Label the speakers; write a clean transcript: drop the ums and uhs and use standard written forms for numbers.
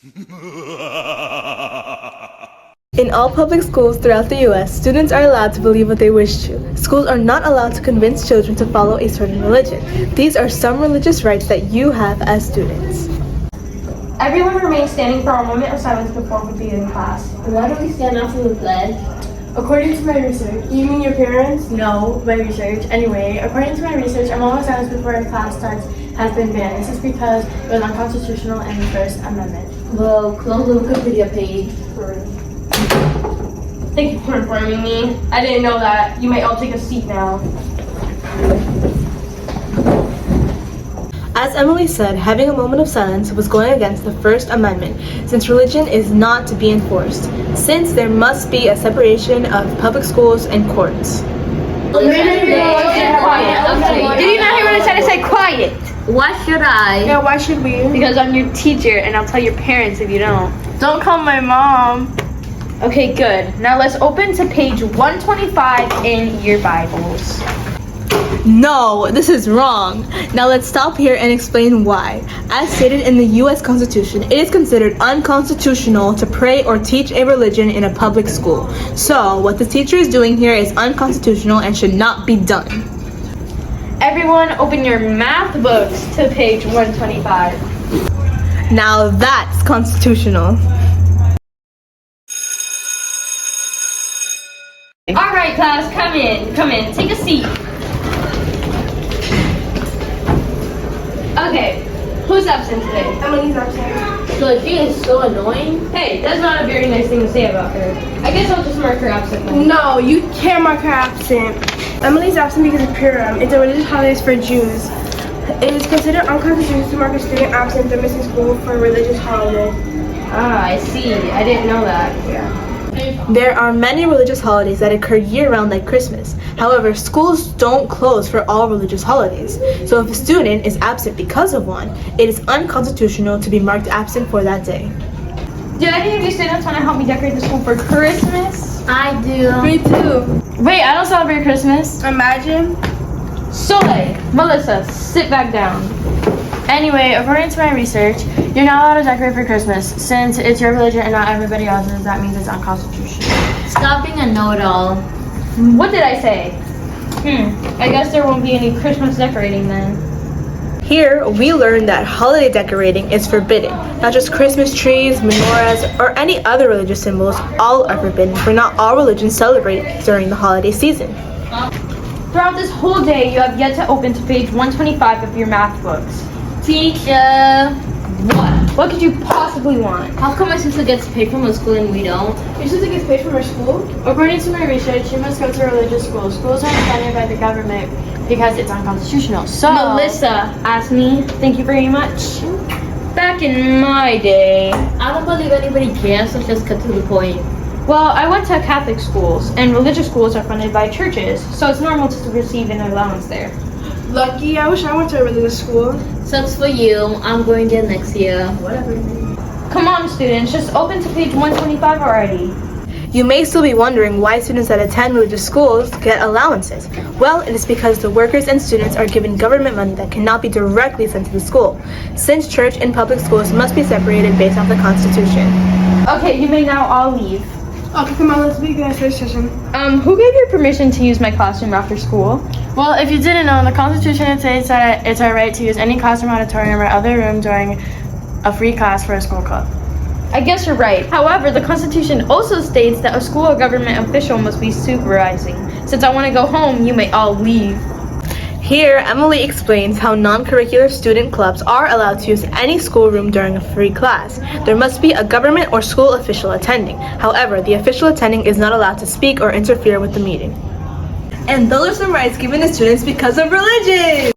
Speaker 1: In all public schools throughout the U.S., students are allowed to believe what they wish to. Schools are not allowed to convince children to follow a certain religion. These are some religious rights that you have as students.
Speaker 2: Everyone remain standing for a moment of silence before we begin class.
Speaker 3: Why do we stand after the pledge?
Speaker 2: According to my research, you mean your parents?
Speaker 3: No, my research.
Speaker 2: Anyway, according to my research, a moment of silence before a class starts has been banned. This is because it was unconstitutional and the First Amendment.
Speaker 3: Well, close the Wikipedia page.
Speaker 2: Thank you for informing me. I didn't know that. You may all take a seat now.
Speaker 1: As Emily said, having a moment of silence was going against the First Amendment, since religion is not to be enforced, since there must be a separation of public schools and courts.
Speaker 2: Did you not hear what I said? I said quiet.
Speaker 3: Why should I?
Speaker 2: Yeah, why should we? Because I'm your teacher and I'll tell your parents if you don't. Don't call my mom. Okay, good. Now let's open to page 125 in your Bibles.
Speaker 1: No, this is wrong. Now let's stop here and explain why. As stated in the U.S. Constitution, it is considered unconstitutional to pray or teach a religion in a public school. So, what the teacher is doing here is unconstitutional and should not be done.
Speaker 2: Everyone open your math books to page 125.
Speaker 1: Now that's constitutional.
Speaker 2: All right, class, come in, take a seat. Okay, who's absent today?
Speaker 3: Emily's absent. So she is so annoying.
Speaker 2: Hey, that's not a very nice thing to say about her. I guess I'll just mark her absent then.
Speaker 4: No, you can't mark her absent. Emily's absent because of Purim. It's a religious holiday for Jews. It is considered unconstitutional to mark a student absent or missing school for a religious holiday.
Speaker 2: Ah, I see. I didn't know that.
Speaker 4: Yeah.
Speaker 1: There are many religious holidays that occur year-round like Christmas. However, schools don't close for all religious holidays. So if a student is absent because of one, it is unconstitutional to be marked absent for that day.
Speaker 2: Do any of you students want to help me decorate the school for Christmas?
Speaker 3: I do.
Speaker 4: Me too.
Speaker 2: Wait, I don't celebrate Christmas.
Speaker 4: Imagine.
Speaker 2: Soleil, Melissa, sit back down. Anyway, according to my research, you're not allowed to decorate for Christmas. Since it's your religion and not everybody else's, that means it's unconstitutional.
Speaker 3: Stop being a know-it-all.
Speaker 2: What did I say? I guess there won't be any Christmas decorating then.
Speaker 1: Here, we learn that holiday decorating is forbidden. Not just Christmas trees, menorahs, or any other religious symbols, all are forbidden, for not all religions celebrate during the holiday season.
Speaker 2: Throughout this whole day, you have yet to open to page 125 of your math books.
Speaker 3: Teacher.
Speaker 2: What? What could you possibly want?
Speaker 3: How come my sister gets paid from a school and we don't?
Speaker 4: Your sister gets paid from her school?
Speaker 2: According to my research, you must go to a religious school. Schools aren't funded by the government because it's unconstitutional. So, Melissa asked me, thank you very much. Back in my day,
Speaker 3: I don't believe anybody cares, so just cut to the point.
Speaker 2: well, I went to Catholic schools, and religious schools are funded by churches, so it's normal to receive an allowance there.
Speaker 4: Lucky. I wish I went to a religious school.
Speaker 3: Sucks for you. I'm going there next year.
Speaker 4: Whatever.
Speaker 2: Come on, students, just open to page 125 already.
Speaker 1: You may still be wondering why students that attend religious schools get allowances. Well, it is because the workers and students are given government money that cannot be directly sent to the school, since church and public schools must be separated based off the Constitution.
Speaker 2: Okay, you may now all leave.
Speaker 4: Okay, come on, let's begin our first session.
Speaker 2: Who gave you permission to use my classroom after school? Well, if you didn't know, the Constitution states that it's our right to use any classroom, auditorium, or other room during a free class for a school club. I guess you're right. However, the Constitution also states that a school or government official must be supervising. Since I want to go home, you may all leave.
Speaker 1: Here, Emily explains how non-curricular student clubs are allowed to use any schoolroom during a free class. There must be a government or school official attending. However, the official attending is not allowed to speak or interfere with the meeting. And those are some rights given to students because of religion!